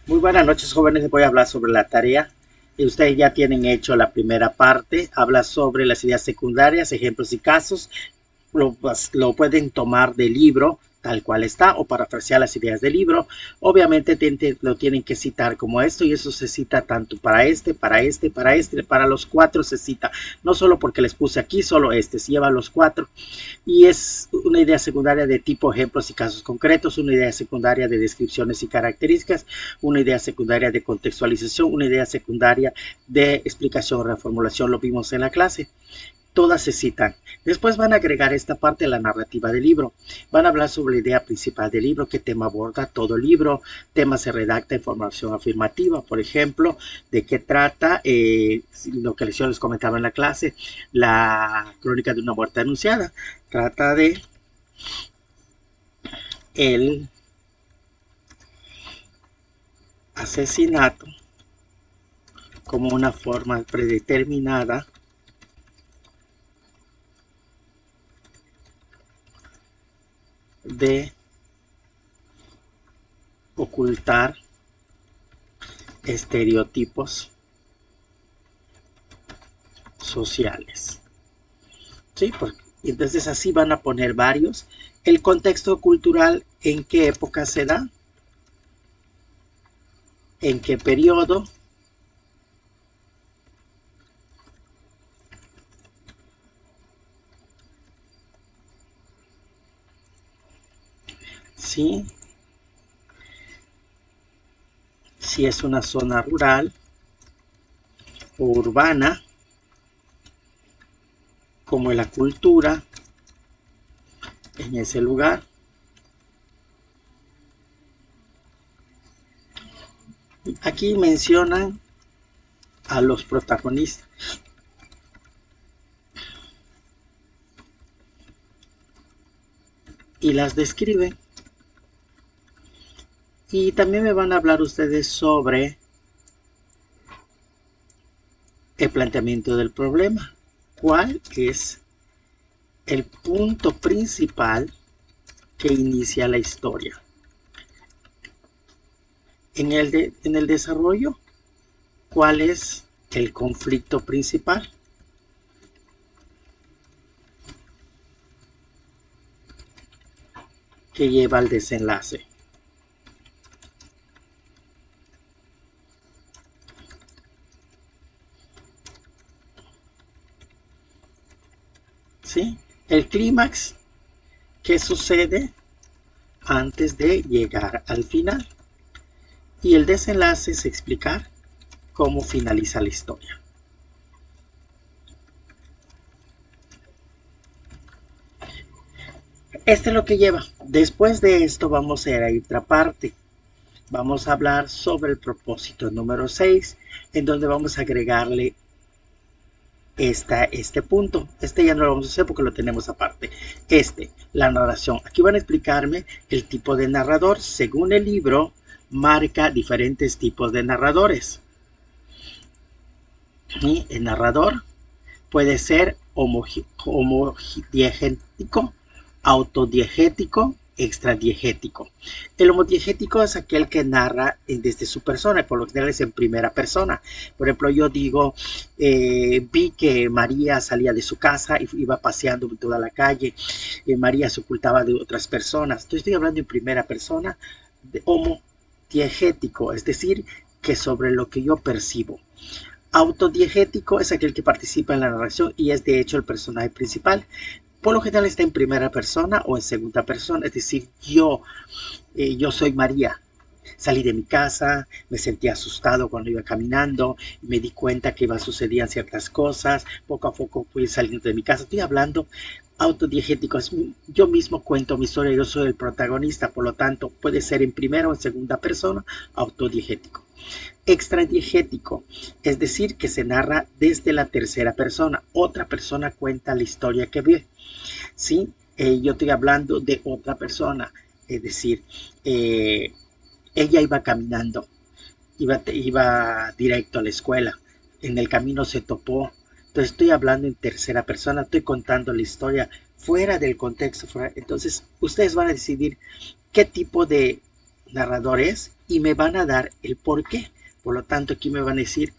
Muy buenas noches, jóvenes. Les voy a hablar sobre la tarea. Ustedes ya tienen hecho la primera parte. Habla sobre las ideas secundarias, ejemplos y casos. Lo pueden tomar del libro tal cual está o parafrasear las ideas del libro. Obviamente lo tienen que citar como esto y eso se cita tanto para los cuatro se cita. No solo porque les puse aquí, solo se lleva los cuatro. Y es una idea secundaria de tipo ejemplos y casos concretos, una idea secundaria de descripciones y características, una idea secundaria de contextualización, una idea secundaria de explicación o reformulación, lo vimos en la clase. Todas se citan. Después van a agregar esta parte de la narrativa del libro. Van a hablar sobre la idea principal del libro, qué tema aborda todo el libro, temas se redacta en formación afirmativa, por ejemplo, de qué trata, lo que yo les comentaba en la clase, la crónica de una muerte anunciada. Trata de el asesinato como una forma predeterminada de ocultar estereotipos sociales. ¿Sí? Porque entonces así van a poner varios. El contexto cultural, ¿en qué época se da? ¿En qué periodo? ¿Sí? Si es una zona rural o urbana, como es la cultura en ese lugar. Aquí mencionan a los protagonistas y las describen. Y también me van a hablar ustedes sobre el planteamiento del problema. ¿Cuál es el punto principal que inicia la historia? En el desarrollo, ¿cuál es el conflicto principal que lleva al desenlace? ¿Sí? El clímax, ¿qué sucede antes de llegar al final? Y el desenlace es explicar cómo finaliza la historia. Este es lo que lleva. Después de esto vamos a ir a otra parte. Vamos a hablar sobre el propósito número 6, en donde vamos a agregarle este punto. Este ya no lo vamos a hacer porque lo tenemos aparte. La narración. Aquí van a explicarme el tipo de narrador. Según el libro, marca diferentes tipos de narradores. Y el narrador puede ser homodiegético, autodiegético, extradiegético. El homodiegético es aquel que narra desde su persona, por lo general es en primera persona. Por ejemplo, yo digo, vi que María salía de su casa y iba paseando por toda la calle. María se ocultaba de otras personas. Entonces estoy hablando en primera persona de homodiegético, es decir, que sobre lo que yo percibo. Autodiegético es aquel que participa en la narración y es de hecho el personaje principal. Por lo general está en primera persona o en segunda persona, es decir, yo soy María. Salí de mi casa, me sentí asustado cuando iba caminando, me di cuenta que sucedían ciertas cosas, poco a poco fui saliendo de mi casa. Estoy hablando autodiegético, yo mismo cuento mi historia, yo soy el protagonista, por lo tanto puede ser en primera o en segunda persona, autodiegético. Extradiegético, es decir, que se narra desde la tercera persona. Otra persona cuenta la historia que ve. ¿Sí? Yo estoy hablando de otra persona, es decir, ella iba caminando, iba directo a la escuela, en el camino se topó. Entonces estoy hablando en tercera persona, estoy contando la historia fuera del contexto. Entonces ustedes van a decidir qué tipo de narrador es y me van a dar el por qué. Por lo tanto, aquí me van a decir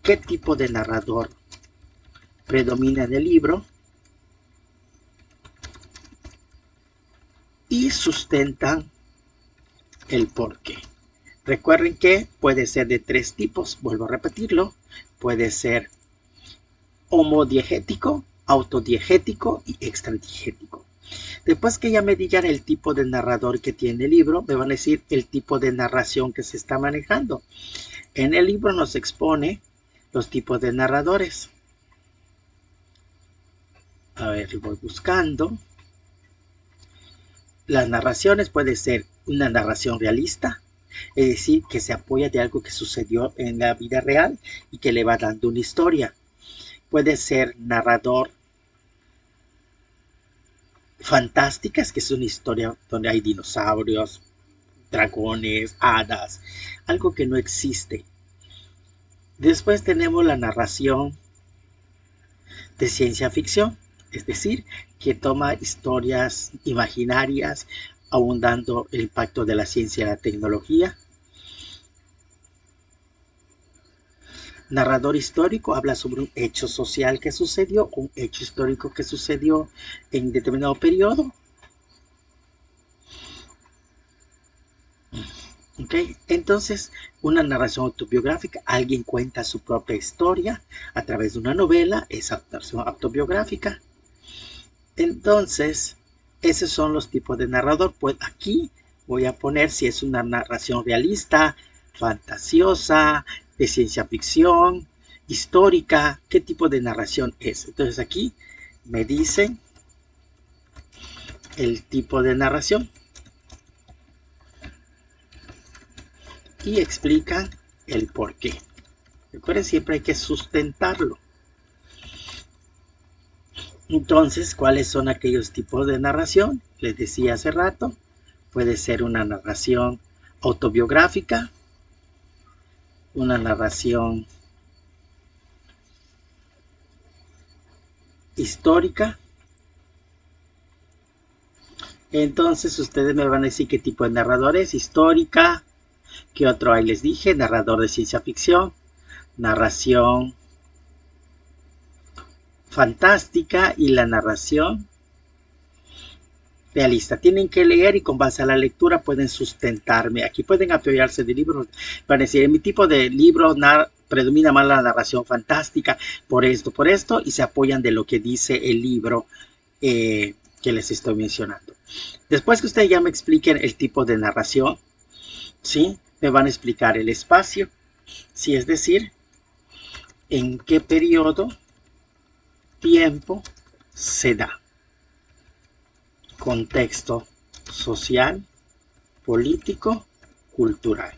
qué tipo de narrador predomina en el libro y sustentan el por qué. Recuerden que puede ser de 3 tipos, vuelvo a repetirlo, puede ser homodiegético, autodiegético y extradiegético. Después que ya me digan el tipo de narrador que tiene el libro, me van a decir el tipo de narración que se está manejando. En el libro nos expone los tipos de narradores. A ver, voy buscando. Las narraciones puede ser una narración realista, es decir, que se apoya de algo que sucedió en la vida real y que le va dando una historia. Puede ser narrador fantásticas, que es una historia donde hay dinosaurios, dragones, hadas, algo que no existe. Después tenemos la narración de ciencia ficción, es decir, que toma historias imaginarias, abundando el impacto de la ciencia y la tecnología. Narrador histórico habla sobre un hecho social que sucedió, un hecho histórico que sucedió en determinado periodo. Okay. Entonces, una narración autobiográfica, alguien cuenta su propia historia a través de una novela, esa narración autobiográfica. Entonces, esos son los tipos de narrador. Pues aquí voy a poner si es una narración realista, fantasiosa, de ciencia ficción, histórica, qué tipo de narración es. Entonces aquí me dicen el tipo de narración y explican el por qué. Recuerden, siempre hay que sustentarlo. Entonces, ¿cuáles son aquellos tipos de narración? Les decía hace rato, puede ser una narración autobiográfica, una narración histórica. Entonces, ustedes me van a decir qué tipo de narrador es: histórica, ¿qué otro hay? Les dije, narrador de ciencia ficción, narración fantástica y la narración realista. Tienen que leer y con base a la lectura pueden sustentarme. Aquí pueden apoyarse de libros para decir, en mi tipo de libro predomina más la narración fantástica por esto, y se apoyan de lo que dice el libro que les estoy mencionando. Después que ustedes ya me expliquen el tipo de narración, ¿sí? Me van a explicar el espacio, ¿sí? Es decir, en qué periodo, tiempo se da. Contexto social, político, cultural.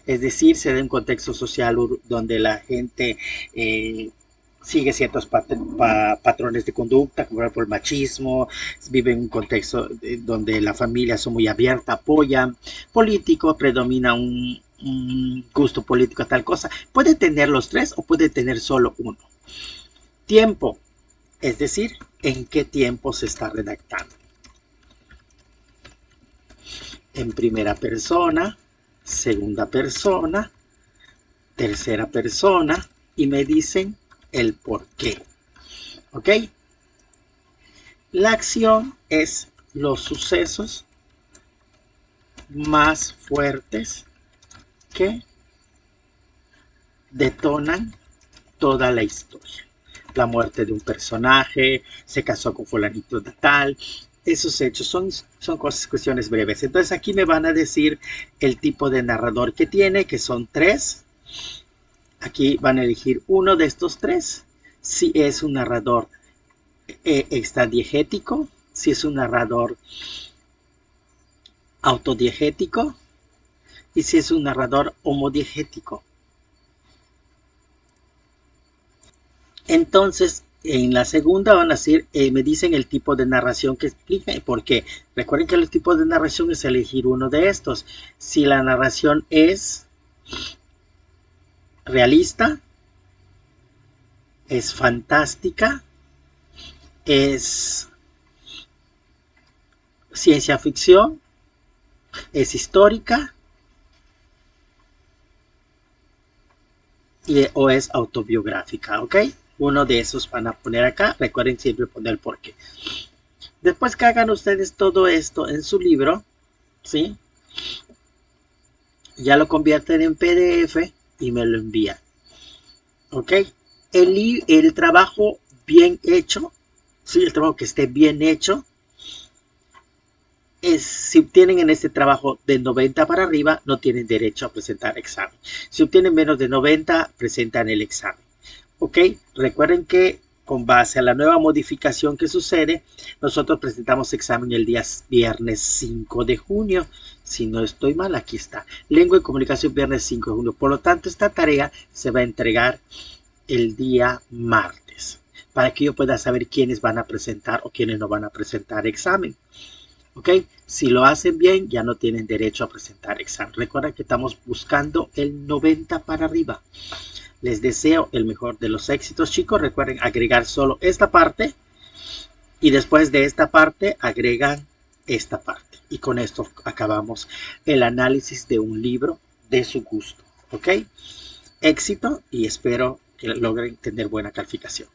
Es decir, se da un contexto social donde la gente sigue ciertos patrones de conducta, como por ejemplo el machismo, vive en un contexto donde la familia son muy abierta, apoyan. Político, predomina un gusto político a tal cosa. Puede tener los 3 o puede tener solo uno. Tiempo, es decir, en qué tiempo se está redactando. En primera persona, segunda persona, tercera persona, y me dicen el por qué. ¿Ok? La acción es los sucesos más fuertes que detonan toda la historia. La muerte de un personaje, se casó con fulanito de tal. Esos hechos son cuestiones breves. Entonces aquí me van a decir el tipo de narrador que tiene, que son 3. Aquí van a elegir uno de estos 3. Si es un narrador extradiegético, si es un narrador autodiegético y si es un narrador homodiegético. Entonces, en la segunda van a decir, me dicen el tipo de narración que explica y por qué. Recuerden que el tipo de narración es elegir uno de estos. Si la narración es realista, es fantástica, es ciencia ficción es histórica o es autobiográfica, ¿ok? Uno de esos van a poner acá. Recuerden siempre poner el por qué. Después que hagan ustedes todo esto en su libro, ¿sí? Ya lo convierten en PDF y me lo envían, ¿ok? El trabajo bien hecho, ¿sí? El trabajo que esté bien hecho, si obtienen en este trabajo de 90 para arriba, no tienen derecho a presentar examen. Si obtienen menos de 90, presentan el examen. ¿Ok? Recuerden que con base a la nueva modificación que sucede, nosotros presentamos examen el día viernes 5 de junio. Si no estoy mal, aquí está. Lengua y comunicación viernes 5 de junio. Por lo tanto, esta tarea se va a entregar el día martes para que yo pueda saber quiénes van a presentar o quiénes no van a presentar examen. ¿Ok? Si lo hacen bien, ya no tienen derecho a presentar examen. Recuerda que estamos buscando el 90 para arriba. Les deseo el mejor de los éxitos, chicos. Recuerden agregar solo esta parte y después de esta parte agregan esta parte. Y con esto acabamos el análisis de un libro de su gusto. ¿Ok? Éxito y espero que logren tener buena calificación.